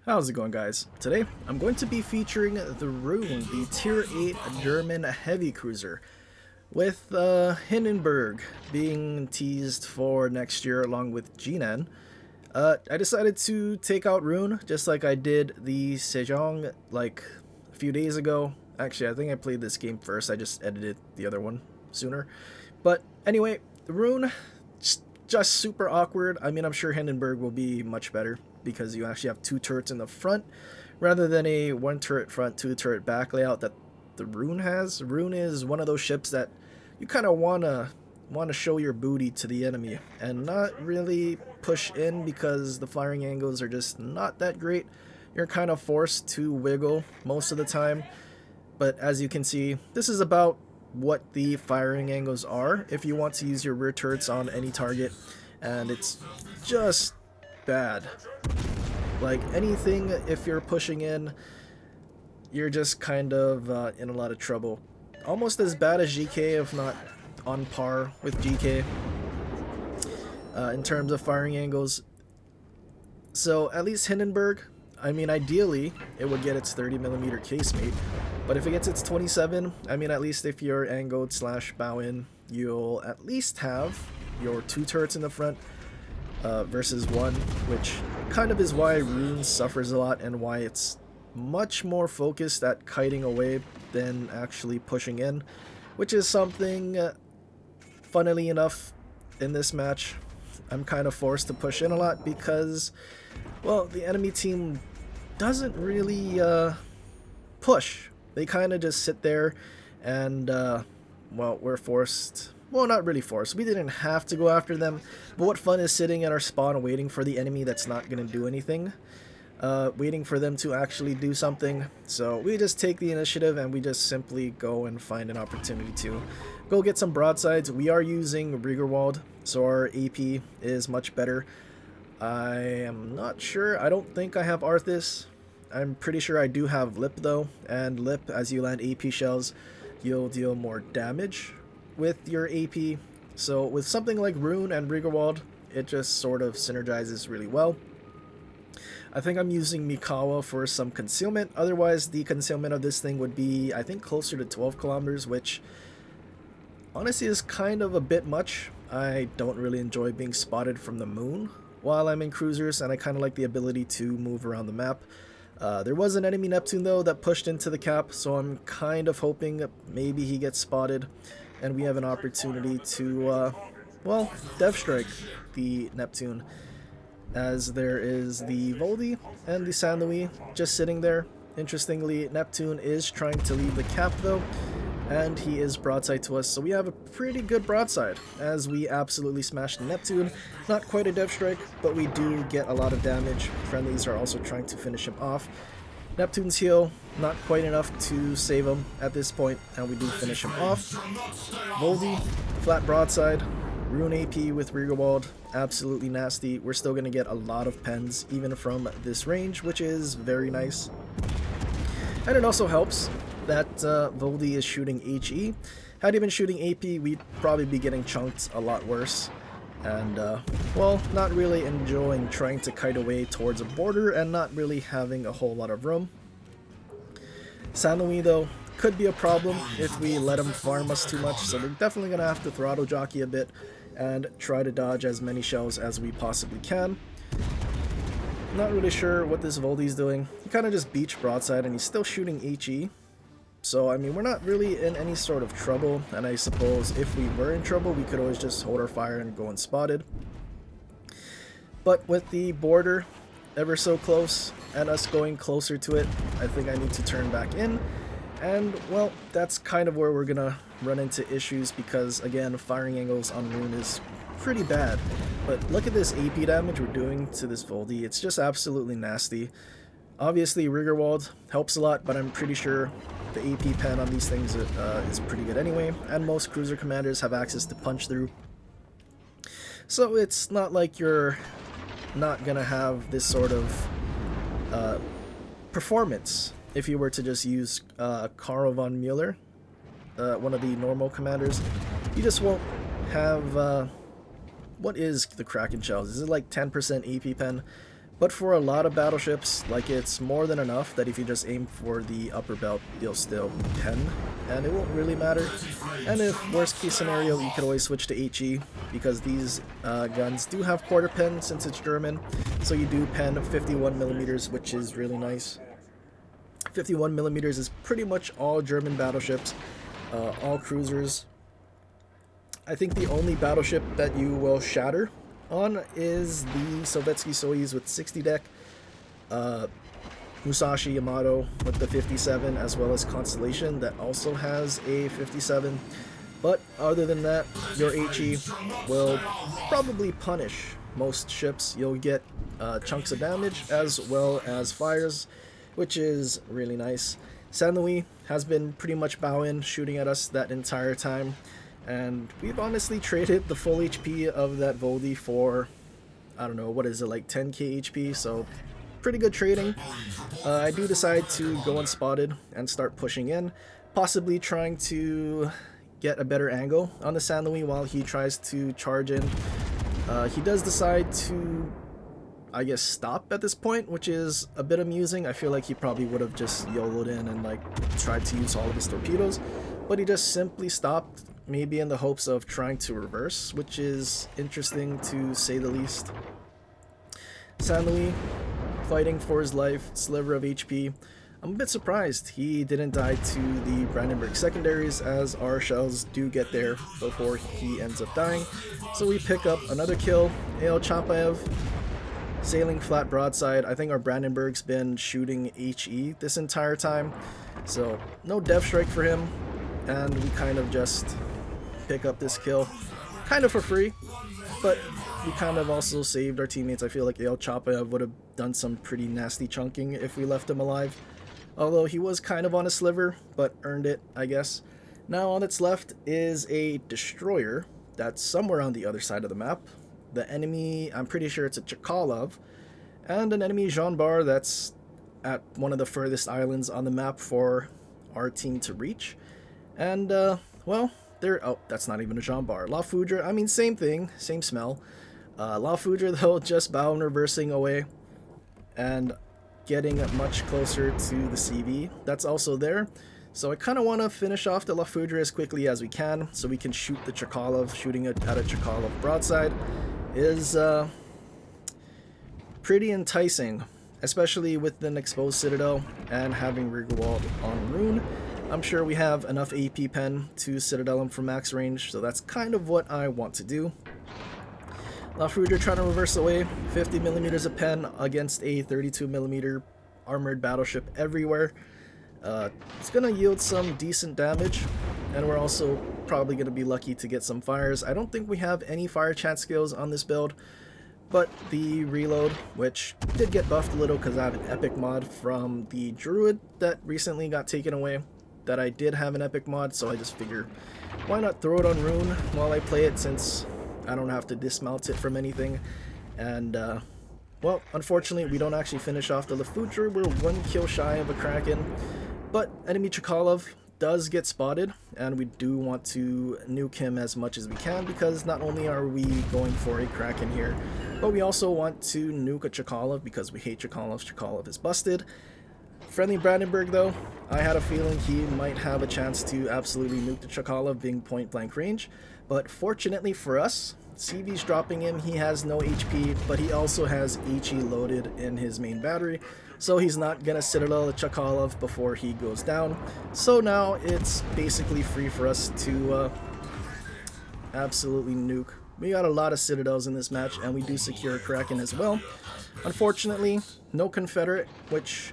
How's it going, guys? Today I'm going to be featuring the Rune, the Tier 8 German heavy cruiser, with Hindenburg being teased for next year along with Jinan. I decided to take out Rune just like I did the Sejong like a few days ago. Actually, I think I played this game first, I just edited the other one sooner. But anyway, the Rune, just super awkward. I mean, I'm sure Hindenburg will be much better because you actually have two turrets in the front rather than a one turret front, two turret back layout that the Rune has. Rune is one of those ships that you kind of wanna show your booty to the enemy and not really push in because the firing angles are just not that great. You're kind of forced to wiggle most of the time. But as you can see, this is about what the firing angles are if you want to use your rear turrets on any target, and it's just bad. Like anything, if you're pushing in, you're just kind of in a lot of trouble. Almost as bad as GK, if not on par with GK in terms of firing angles. So at least Hindenburg, I mean, ideally it would get its 30mm casemate, but if it gets its 27, I mean, at least if you're angled slash bow in, you'll at least have your two turrets in the front versus one, which kind of is why Rune suffers a lot and why it's much more focused at kiting away than actually pushing in, which is something, funnily enough, in this match, I'm kind of forced to push in a lot because, well, the enemy team doesn't really push. They kind of just sit there and, well, we're forced. Well, not really forced. We didn't have to go after them, but what fun is sitting at our spawn waiting for the enemy that's not going to do anything, waiting for them to actually do something. So we just take the initiative and we just simply go and find an opportunity to go get some broadsides. We are using Riegerwald, so our AP is much better. I am not sure. I don't think I have Arthas. I'm pretty sure I do have Lip though, and Lip, as you land AP shells, you'll deal more damage with your AP. So with something like Rune and Riegerwald, it just sort of synergizes really well. I think I'm using Mikawa for some concealment. Otherwise, the concealment of this thing would be, I think, closer to 12 kilometers, which honestly is kind of a bit much. I don't really enjoy being spotted from the moon while I'm in cruisers, and I kind of like the ability to move around the map. There was an enemy Neptune though that pushed into the cap, so I'm kind of hoping that maybe he gets spotted and we have an opportunity to, well, Dev Strike the Neptune, as there is the Voldy and the San Louis just sitting there. Interestingly, Neptune is trying to leave the cap though, and he is broadside to us, so we have a pretty good broadside as we absolutely smash the Neptune. Not quite a Dev Strike, but we do get a lot of damage. Friendlies are also trying to finish him off. Neptune's heal, not quite enough to save him at this point, and we do finish him off. Voldy, flat broadside. Rune AP with Riegerwald, absolutely nasty. We're still going to get a lot of pens even from this range, which is very nice. And it also helps that Voldy is shooting HE. Had he been shooting AP, we'd probably be getting chunked a lot worse. And, well, not really enjoying trying to kite away towards a border and not really having a whole lot of room. San Louis, though, could be a problem if we let him farm us too much, so we're definitely going to have to throttle jockey a bit and try to dodge as many shells as we possibly can. Not really sure what this Voldy's doing. He kind of just beach broadside and he's still shooting HE. So, I mean, we're not really in any sort of trouble, and I suppose if we were in trouble, we could always just hold our fire and go unspotted. But with the border ever so close, and us going closer to it, I think I need to turn back in. And, well, that's kind of where we're gonna run into issues because, again, firing angles on Rune is pretty bad. But look at this AP damage we're doing to this Voldy. It's just absolutely nasty. Obviously, Riegerwald helps a lot, but I'm pretty sure the AP pen on these things is pretty good anyway, and most cruiser commanders have access to punch through. So it's not like you're not gonna have this sort of performance if you were to just use Karl von Mueller, one of the normal commanders. You just won't have, what is the Kraken shells? Is it like 10% AP pen? But for a lot of battleships, like, it's more than enough that if you just aim for the upper belt, you'll still pen, and it won't really matter. And if worst case scenario, you could always switch to HE, because these guns do have quarter pen since it's German, so you do pen 51 millimeters, which is really nice. 51 millimeters is pretty much all German battleships, all cruisers. I think the only battleship that you will shatter on is the Sovietsky Soyuz with 60 deck, Musashi Yamato with the 57, as well as Constellation that also has a 57. But other than that, your HE will probably punish most ships. You'll get chunks of damage as well as fires, which is really nice. San Luis has been pretty much bowing, shooting at us that entire time. And we've honestly traded the full HP of that Voldy for, I don't know, what is it, like 10k HP, so pretty good trading. I do decide to go unspotted and start pushing in, possibly trying to get a better angle on the San Luis while he tries to charge in. He does decide to, I guess, stop at this point, which is a bit amusing. I feel like he probably would have just YOLO'd in and like tried to use all of his torpedoes, but he just simply stopped, maybe in the hopes of trying to reverse, which is interesting to say the least. San Luis fighting for his life, sliver of HP. I'm a bit surprised he didn't die to the Brandenburg secondaries, as our shells do get there before he ends up dying. So we pick up another kill. El Chapaev sailing flat broadside. I think our Brandenburg's been shooting HE this entire time, so no dev strike for him, and we kind of just pick up this kill kind of for free, but we kind of also saved our teammates. I feel like El Chapaev would have done some pretty nasty chunking if we left him alive, although he was kind of on a sliver, but earned it, I guess. Now on its left is a destroyer that's somewhere on the other side of the map. The enemy, I'm pretty sure it's a Chkalov, and an enemy Jean Bar that's at one of the furthest islands on the map for our team to reach. And well, oh, that's not even a Jean Bar. La Foudre, I mean, same thing, same smell. La Foudre, though, just bow and reversing away and getting much closer to the CV that's also there. So I kind of want to finish off the La Foudre as quickly as we can so we can shoot the Chkalov. Shooting it at a Chkalov broadside is pretty enticing, especially with an exposed Citadel and having Riggerwald on Rune. I'm sure we have enough AP pen to Citadel him from max range, so that's kind of what I want to do. La Foudre trying to reverse away, 50 millimeters of pen against a 32 millimeter armored battleship everywhere. It's going to yield some decent damage, and we're also probably going to be lucky to get some fires. I don't think we have any fire chat skills on this build, but the reload, which did get buffed a little because I have an epic mod from the Druid that recently got taken away, that I did have an epic mod, so I just figure why not throw it on Rune while I play it, since I don't have to dismount it from anything. And well, unfortunately we don't actually finish off the La Foudre. We're one kill shy of a Kraken, but enemy Chkalov does get spotted, and we do want to nuke him as much as we can, because not only are we going for a Kraken here, but we also want to nuke a Chkalov because we hate Chkalovs. Chkalov is busted. Friendly Brandenburg, though, I had a feeling he might have a chance to absolutely nuke the Chkalov being point blank range, but fortunately for us, CV's dropping him. He has no HP, but he also has HE loaded in his main battery, so he's not gonna Citadel the Chkalov before he goes down. So now it's basically free for us to absolutely nuke. We got a lot of Citadels in this match, and we do secure a Kraken as well. Unfortunately, no Confederate, which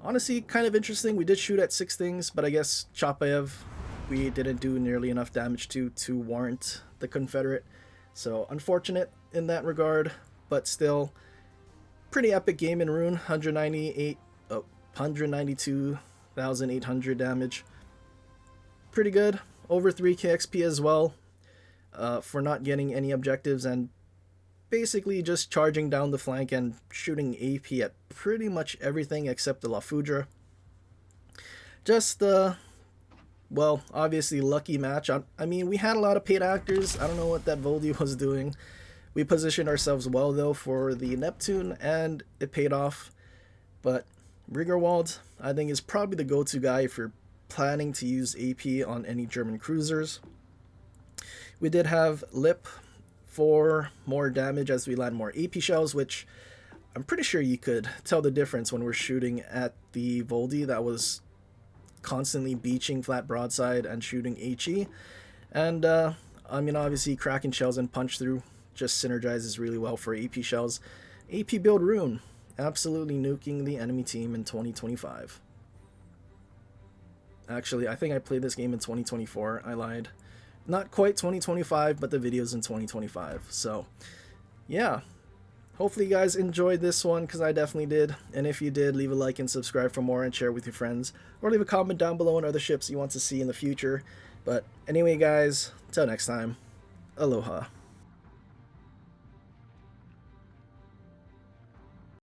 honestly kind of interesting. We did shoot at 6 things, but I guess Chapaev we didn't do nearly enough damage to warrant the Confederate. So unfortunate in that regard, but still pretty epic game in Rune. 192,800 damage. Pretty good. Over 3k XP as well for not getting any objectives, and basically just charging down the flank and shooting AP at pretty much everything except the La Foudre. Just well, obviously lucky match. I mean, we had a lot of paid actors. I don't know what that Voldy was doing, We positioned ourselves well though for the Neptune, and it paid off. But Riggerwald, I think, is probably the go-to guy if you're planning to use AP on any German cruisers. We did have Lip for more damage as we land more AP shells, which I'm pretty sure you could tell the difference when we're shooting at the Voldy that was constantly beaching flat broadside and shooting HE. And I mean, obviously cracking shells and punch through just synergizes really well for AP shells. AP build Rune, absolutely nuking the enemy team in 2025. Actually, I think I played this game in 2024. I lied. Not quite 2025, but the video's in 2025. So, yeah. Hopefully you guys enjoyed this one, because I definitely did. And if you did, leave a like and subscribe for more and share with your friends. Or leave a comment down below on other ships you want to see in the future. But anyway, guys, till next time, aloha.